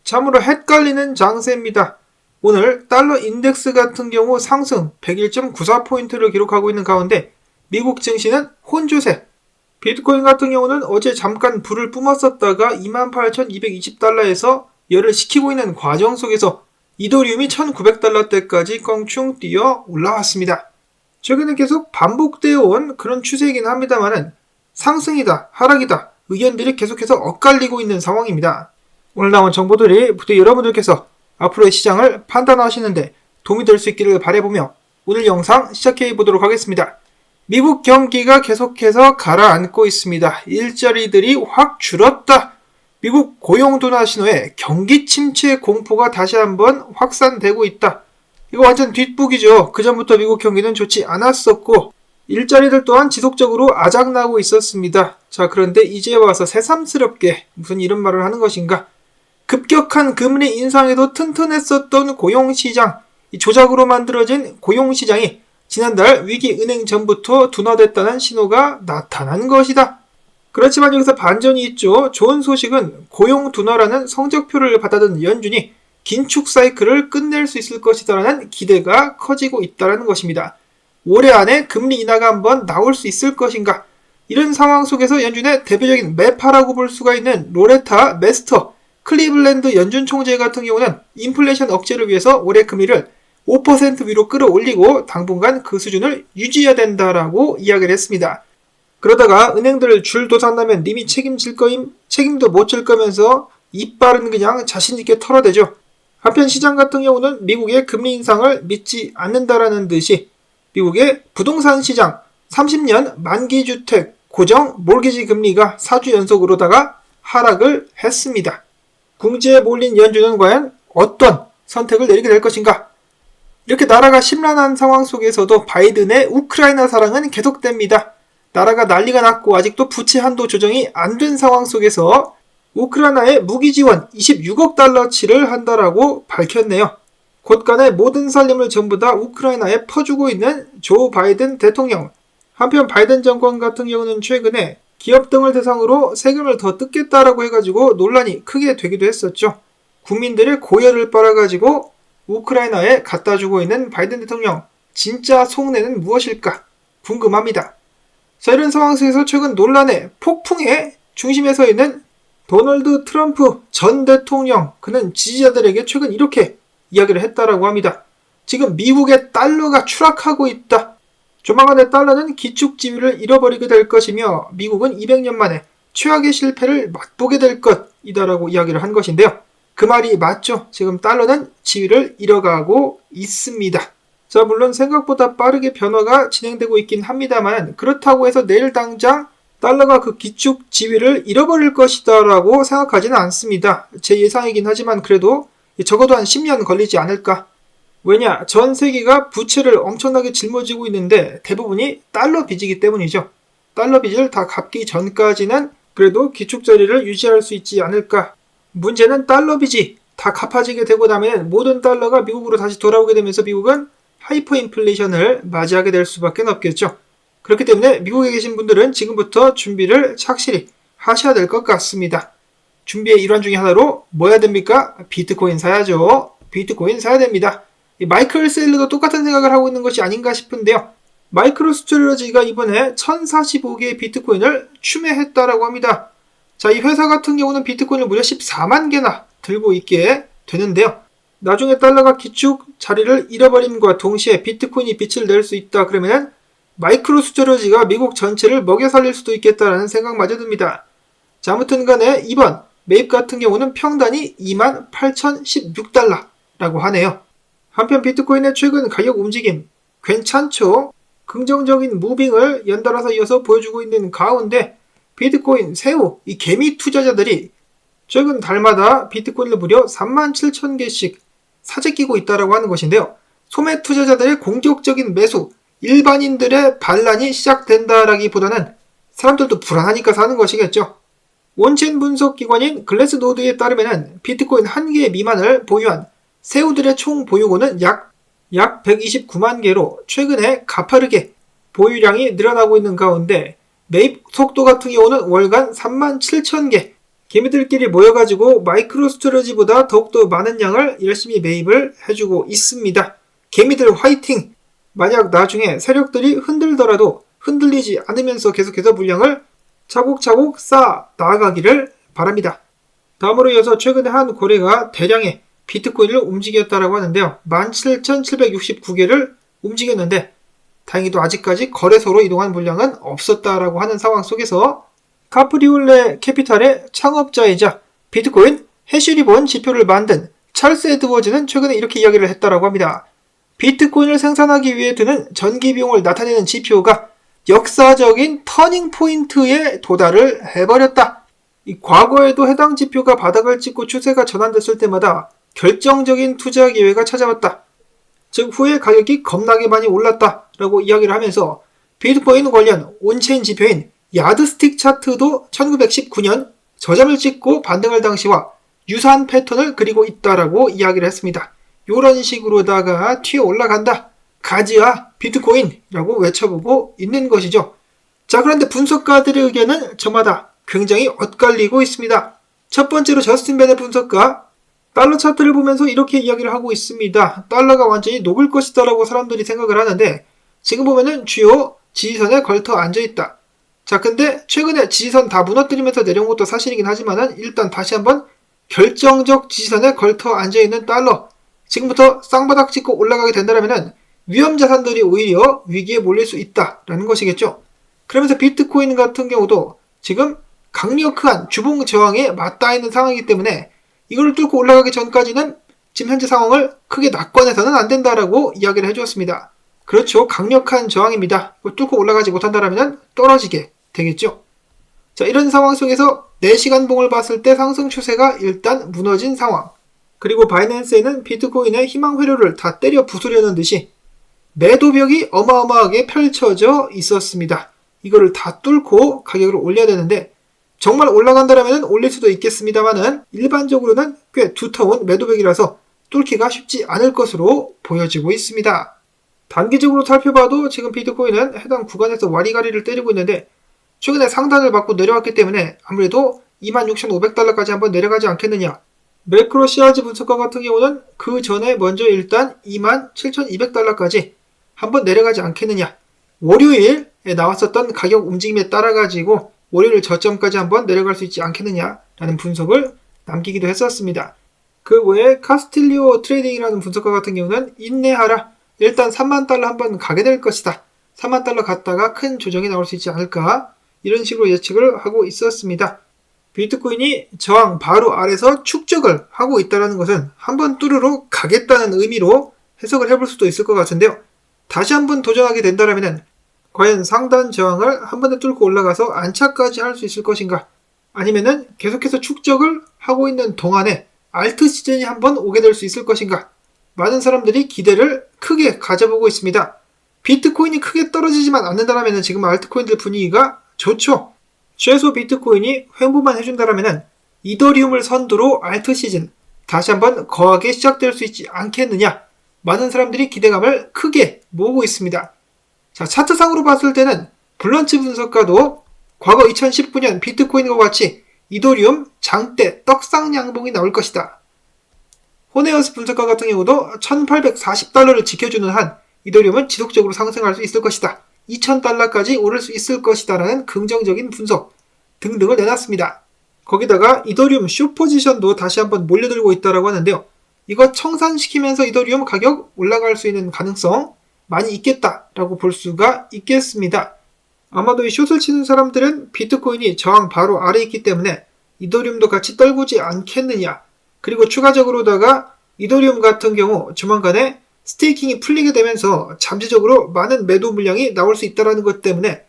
참으로 헷갈리는 장세입니다. 오늘 달러 인덱스 같은 경우 상승 101.94포인트를 기록하고 있는 가운데 미국 증시는 혼조세. 비트코인 같은 경우는 어제 잠깐 불을 뿜었었다가 28,220달러에서 열을 식히고 있는 과정 속에서 이더리움이 1,900달러대까지 껑충 뛰어 올라왔습니다. 최근에 계속 반복되어 온 그런 추세이긴 합니다만은 상승이다, 하락이다 의견들이 계속해서 엇갈리고 있는 상황입니다. 오늘 나온 정보들이 부디 여러분들께서 앞으로의 시장을 판단하시는데 도움이 될 수 있기를 바라보며 오늘 영상 시작해 보도록 하겠습니다. 미국 경기가 계속해서 가라앉고 있습니다. 일자리들이 확 줄었다. 미국 고용 둔화 신호에 경기 침체 공포가 다시 한번 확산되고 있다. 이거 완전 뒷북이죠. 그전부터 미국 경기는 좋지 않았었고 일자리들 또한 지속적으로 아작나고 있었습니다. 자, 그런데 이제 와서 새삼스럽게 무슨 이런 말을 하는 것인가? 급격한 금리 인상에도 튼튼했었던 고용시장, 이 조작으로 만들어진 고용시장이 지난달 위기은행 전부터 둔화됐다는 신호가 나타난 것이다. 그렇지만 여기서 반전이 있죠. 좋은 소식은 고용 둔화라는 성적표를 받아든 연준이 긴축 사이클을 끝낼 수 있을 것이다라는 기대가 커지고 있다는 것입니다. 올해 안에 금리 인하가 한번 나올 수 있을 것인가? 이런 상황 속에서 연준의 대표적인 매파라고 볼 수가 있는 로레타 메스터 클리블랜드 연준 총재 같은 경우는 인플레이션 억제를 위해서 올해 금리를 5% 위로 끌어올리고 당분간 그 수준을 유지해야 된다라고 이야기를 했습니다. 그러다가 은행들 줄도산나면 님이 책임질 거임, 책임도 못 질 거면서 이빨은 그냥 자신있게 털어대죠. 한편 시장 같은 경우는 미국의 금리 인상을 믿지 않는다라는 듯이 미국의 부동산 시장 30년 만기주택 고정 몰기지 금리가 4주 연속으로다가 하락을 했습니다. 궁지에 몰린 연준은 과연 어떤 선택을 내리게 될 것인가? 이렇게 나라가 심란한 상황 속에서도 바이든의 우크라이나 사랑은 계속됩니다. 나라가 난리가 났고 아직도 부채 한도 조정이 안 된 상황 속에서 우크라이나에 무기 지원 26억 달러치를 한다라고 밝혔네요. 곳간의 모든 살림을 전부 다 우크라이나에 퍼주고 있는 조 바이든 대통령. 한편 바이든 정권 같은 경우는 최근에 기업 등을 대상으로 세금을 더 뜯겠다라고 해가지고 논란이 크게 되기도 했었죠. 국민들의 고열을 빨아가지고 우크라이나에 갖다주고 있는 바이든 대통령. 진짜 속내는 무엇일까? 궁금합니다. 자, 이런 상황 속에서 최근 논란의 폭풍의 중심에 서 있는 도널드 트럼프 전 대통령. 그는 지지자들에게 최근 이렇게 이야기를 했다라고 합니다. 지금 미국의 달러가 추락하고 있다. 조만간에 달러는 기축 지위를 잃어버리게 될 것이며 미국은 200년 만에 최악의 실패를 맛보게 될 것이다라고 이야기를 한 것인데요. 그 말이 맞죠. 지금 달러는 지위를 잃어가고 있습니다. 자, 물론 생각보다 빠르게 변화가 진행되고 있긴 합니다만 그렇다고 해서 내일 당장 달러가 그 기축 지위를 잃어버릴 것이다라고 생각하지는 않습니다. 제 예상이긴 하지만 그래도 적어도 한 10년 걸리지 않을까. 왜냐? 전 세계가 부채를 엄청나게 짊어지고 있는데 대부분이 달러 빚이기 때문이죠. 달러 빚을 다 갚기 전까지는 그래도 기축 자리를 유지할 수 있지 않을까. 문제는 달러 빚이 다 갚아지게 되고 나면 모든 달러가 미국으로 다시 돌아오게 되면서 미국은 하이퍼 인플레이션을 맞이하게 될 수밖에 없겠죠. 그렇기 때문에 미국에 계신 분들은 지금부터 준비를 착실히 하셔야 될 것 같습니다. 준비의 일환 중에 하나로 뭐 해야 됩니까? 비트코인 사야죠. 비트코인 사야 됩니다. 마이클 셀러도 똑같은 생각을 하고 있는 것이 아닌가 싶은데요. 마이크로스트레지가 이번에 1045개의 비트코인을 추매했다라고 합니다. 자, 이 회사 같은 경우는 비트코인을 무려 14만 개나 들고 있게 되는데요. 나중에 달러가 기축 자리를 잃어버림과 동시에 비트코인이 빛을 낼 수 있다 그러면은 마이크로스트레지가 미국 전체를 먹여 살릴 수도 있겠다라는 생각마저 듭니다. 자, 아무튼 간에 이번 매입 같은 경우는 평단이 28,016달러라고 하네요. 한편 비트코인의 최근 가격 움직임 괜찮죠? 긍정적인 무빙을 연달아서 이어서 보여주고 있는 가운데 비트코인, 새우, 이 개미 투자자들이 최근 달마다 비트코인을 무려 37,000개씩 사재 끼고 있다고 하는 것인데요. 소매 투자자들의 공격적인 매수, 일반인들의 반란이 시작된다라기보다는 사람들도 불안하니까 사는 것이겠죠. 원체인 분석 기관인 글래스노드에 따르면 비트코인 1개 미만을 보유한 새우들의 총 보유고는 약 129만 개로 최근에 가파르게 보유량이 늘어나고 있는 가운데 매입 속도 같은 경우는 월간 37,000개, 개미들끼리 모여가지고 마이크로 스토리지보다 더욱더 많은 양을 열심히 매입을 해주고 있습니다. 개미들 화이팅! 만약 나중에 세력들이 흔들더라도 흔들리지 않으면서 계속해서 물량을 차곡차곡 쌓아 나아가기를 바랍니다. 다음으로 이어서 최근에 한 고래가 대량의 비트코인을 움직였다고 하는데요. 17,769개를 움직였는데 다행히도 아직까지 거래소로 이동한 물량은 없었다라고 하는 상황 속에서 카프리올레 캐피탈의 창업자이자 비트코인 해시리본 지표를 만든 찰스 에드워즈는 최근에 이렇게 이야기를 했다라고 합니다. 비트코인을 생산하기 위해 드는 전기 비용을 나타내는 지표가 역사적인 터닝 포인트에 도달을 해버렸다. 과거에도 해당 지표가 바닥을 찍고 추세가 전환됐을 때마다 결정적인 투자 기회가 찾아왔다. 즉 후에 가격이 겁나게 많이 올랐다라고 이야기를 하면서 비트코인 관련 온체인 지표인 야드스틱 차트도 1919년 저점을 찍고 반등할 당시와 유사한 패턴을 그리고 있다라고 이야기를 했습니다. 이런 식으로다가 튀어 올라간다. 가즈아 비트코인이라고 외쳐보고 있는 것이죠. 자, 그런데 분석가들의 의견은 저마다 굉장히 엇갈리고 있습니다. 첫 번째로 저스틴 벤의 분석가 달러 차트를 보면서 이렇게 이야기를 하고 있습니다. 달러가 완전히 녹을 것이다 라고 사람들이 생각을 하는데 지금 보면은 주요 지지선에 걸터 앉아있다. 자, 근데 최근에 지지선 다 무너뜨리면서 내려온 것도 사실이긴 하지만은 일단 다시 한번 결정적 지지선에 걸터 앉아있는 달러, 지금부터 쌍바닥 찍고 올라가게 된다면은 위험 자산들이 오히려 위기에 몰릴 수 있다라는 것이겠죠. 그러면서 비트코인 같은 경우도 지금 강력한 주봉 저항에 맞닿아 있는 상황이기 때문에 이걸 뚫고 올라가기 전까지는 지금 현재 상황을 크게 낙관해서는 안 된다라고 이야기를 해주었습니다. 그렇죠. 강력한 저항입니다. 이걸 뚫고 올라가지 못한다면 떨어지게 되겠죠. 자, 이런 상황 속에서 4시간 봉을 봤을 때 상승 추세가 일단 무너진 상황. 그리고 바이낸스에는 비트코인의 희망 회로를 다 때려 부수려는 듯이 매도벽이 어마어마하게 펼쳐져 있었습니다. 이거를 다 뚫고 가격을 올려야 되는데 정말 올라간다면 올릴 수도 있겠습니다만은 일반적으로는 꽤 두터운 매도벽이라서 뚫기가 쉽지 않을 것으로 보여지고 있습니다. 단기적으로 살펴봐도 지금 비트코인은 해당 구간에서 와리가리를 때리고 있는데 최근에 상단을 받고 내려왔기 때문에 아무래도 26,500달러까지 한번 내려가지 않겠느냐. 매크로 CRG 분석가 같은 경우는 그 전에 먼저 일단 27,200달러까지 한번 내려가지 않겠느냐. 월요일에 나왔었던 가격 움직임에 따라 가지고 월요일 저점까지 한번 내려갈 수 있지 않겠느냐라는 분석을 남기기도 했었습니다. 그 외에 카스틸리오 트레이딩이라는 분석가 같은 경우는 인내하라. 일단 3만 달러 한번 가게 될 것이다. 3만 달러 갔다가 큰 조정이 나올 수 있지 않을까. 이런 식으로 예측을 하고 있었습니다. 비트코인이 저항 바로 아래서 축적을 하고 있다는 것은 한번 뚫으러 가겠다는 의미로 해석을 해볼 수도 있을 것 같은데요. 다시 한번 도전하게 된다면 과연 상단 저항을 한 번에 뚫고 올라가서 안착까지 할 수 있을 것인가? 아니면은 계속해서 축적을 하고 있는 동안에 알트 시즌이 한번 오게 될 수 있을 것인가? 많은 사람들이 기대를 크게 가져보고 있습니다. 비트코인이 크게 떨어지지만 않는다면 지금 알트코인들 분위기가 좋죠. 최소 비트코인이 횡보만 해준다면 이더리움을 선두로 알트 시즌 다시 한번 거하게 시작될 수 있지 않겠느냐. 많은 사람들이 기대감을 크게 모으고 있습니다. 자, 차트상으로 봤을 때는 블런츠 분석가도 과거 2019년 비트코인과 같이 이더리움 장대 떡상양봉이 나올 것이다. 호네어스 분석가 같은 경우도 1840달러를 지켜주는 한 이더리움은 지속적으로 상승할 수 있을 것이다. 2000달러까지 오를 수 있을 것이다 라는 긍정적인 분석 등등을 내놨습니다. 거기다가 이더리움 슈포지션도 다시 한번 몰려들고 있다고 하는데요. 이거 청산시키면서 이더리움 가격 올라갈 수 있는 가능성 많이 있겠다라고 볼 수가 있겠습니다. 아마도 이 숏을 치는 사람들은 비트코인이 저항 바로 아래에 있기 때문에 이더리움도 같이 떨구지 않겠느냐. 그리고 추가적으로다가 이더리움 같은 경우 조만간에 스테이킹이 풀리게 되면서 잠재적으로 많은 매도 물량이 나올 수 있다는 것 때문에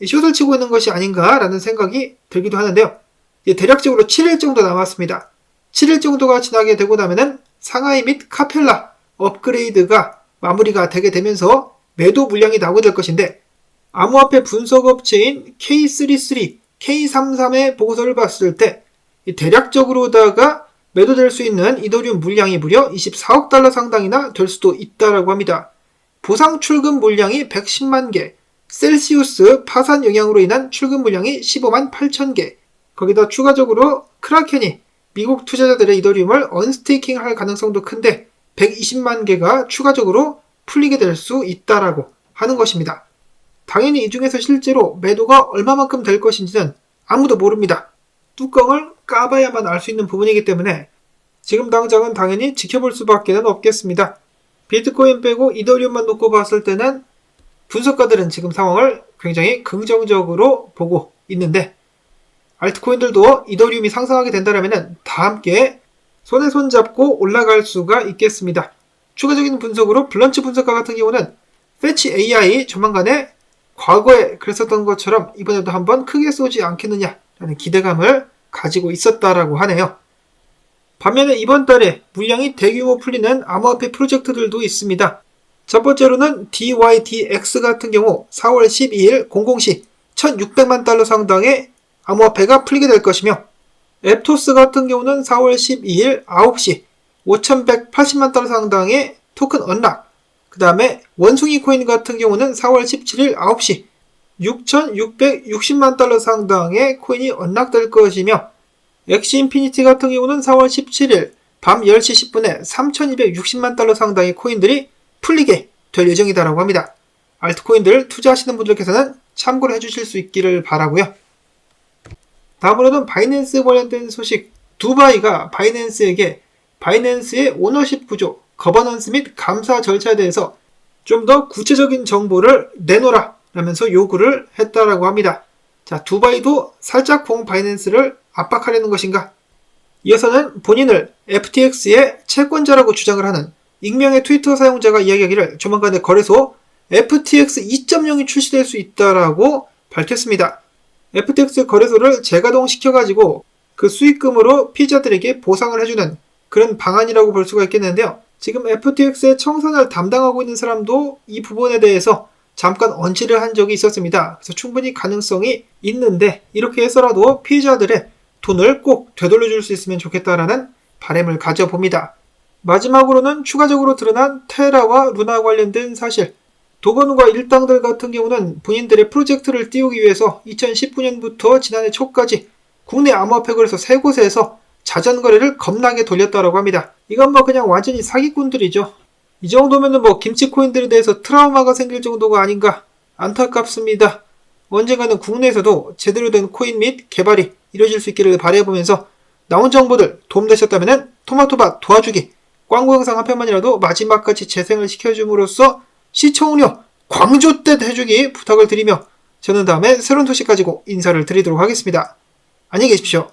숏을 치고 있는 것이 아닌가라는 생각이 들기도 하는데요. 대략적으로 7일 정도 남았습니다. 7일 정도가 지나게 되고 나면은 상하이 및 카펠라 업그레이드가 마무리가 되게 되면서 매도 물량이 나오게 될 것인데 암호화폐 분석업체인 K33, K33의 보고서를 봤을 때 대략적으로다가 매도될 수 있는 이더리움 물량이 무려 24억 달러 상당이나 될 수도 있다고 합니다. 보상 출금 물량이 110만 개, 셀시우스 파산 영향으로 인한 출금 물량이 15만 8천 개, 거기다 추가적으로 크라켄이 미국 투자자들의 이더리움을 언스테이킹 할 가능성도 큰데 120만 개가 추가적으로 풀리게 될 수 있다라고 하는 것입니다. 당연히 이 중에서 실제로 매도가 얼마만큼 될 것인지는 아무도 모릅니다. 뚜껑을 까봐야만 알 수 있는 부분이기 때문에 지금 당장은 당연히 지켜볼 수밖에 없겠습니다. 비트코인 빼고 이더리움만 놓고 봤을 때는 분석가들은 지금 상황을 굉장히 긍정적으로 보고 있는데 알트코인들도 이더리움이 상승하게 된다면 다 함께 손에 손 잡고 올라갈 수가 있겠습니다. 추가적인 분석으로 블런치 분석가 같은 경우는 패치 AI 조만간에 과거에 그랬었던 것처럼 이번에도 한번 크게 쏘지 않겠느냐라는 기대감을 가지고 있었다라고 하네요. 반면에 이번 달에 물량이 대규모 풀리는 암호화폐 프로젝트들도 있습니다. 첫 번째로는 DYDX 같은 경우 4월 12일 00시 1600만 달러 상당의 암호화폐가 풀리게 될 것이며 앱토스 같은 경우는 4월 12일 9시 5180만 달러 상당의 토큰 언락, 그 다음에 원숭이 코인 같은 경우는 4월 17일 9시 6660만 달러 상당의 코인이 언락될 것이며 엑시 인피니티 같은 경우는 4월 17일 밤 10시 10분에 3260만 달러 상당의 코인들이 풀리게 될 예정이다라고 합니다. 알트코인들 투자하시는 분들께서는 참고를 해주실 수 있기를 바라고요. 다음으로는 바이낸스 관련된 소식, 두바이가 바이낸스에게 바이낸스의 오너십 구조, 거버넌스 및 감사 절차에 대해서 좀 더 구체적인 정보를 내놓으라 라면서 요구를 했다라고 합니다. 자, 두바이도 살짝 바이낸스를 압박하려는 것인가? 이어서는 본인을 FTX의 채권자라고 주장을 하는 익명의 트위터 사용자가 이야기하기를 조만간에 거래소 FTX 2.0이 출시될 수 있다라고 밝혔습니다. FTX 거래소를 재가동시켜가지고 그 수익금으로 피해자들에게 보상을 해주는 그런 방안이라고 볼 수가 있겠는데요. 지금 FTX의 청산을 담당하고 있는 사람도 이 부분에 대해서 잠깐 언지를 한 적이 있었습니다. 그래서 충분히 가능성이 있는데 이렇게 해서라도 피해자들의 돈을 꼭 되돌려줄 수 있으면 좋겠다라는 바람을 가져봅니다. 마지막으로는 추가적으로 드러난 테라와 루나 관련된 사실, 도건우가 일당들 같은 경우는 본인들의 프로젝트를 띄우기 위해서 2019년부터 지난해 초까지 국내 암호화폐 거래소 3곳에서 자전거래를 겁나게 돌렸다고 합니다. 이건 그냥 완전히 사기꾼들이죠. 이 정도면은 김치코인들에 대해서 트라우마가 생길 정도가 아닌가 안타깝습니다. 언젠가는 국내에서도 제대로 된 코인 및 개발이 이루어질 수 있기를 바라보면서 나온 정보들 도움되셨다면 토마토밭 도와주기, 광고 영상 한 편만이라도 마지막까지 재생을 시켜줌으로써 시청료 광조댓 해주기 부탁을 드리며 저는 다음에 새로운 소식 가지고 인사를 드리도록 하겠습니다. 안녕히 계십시오.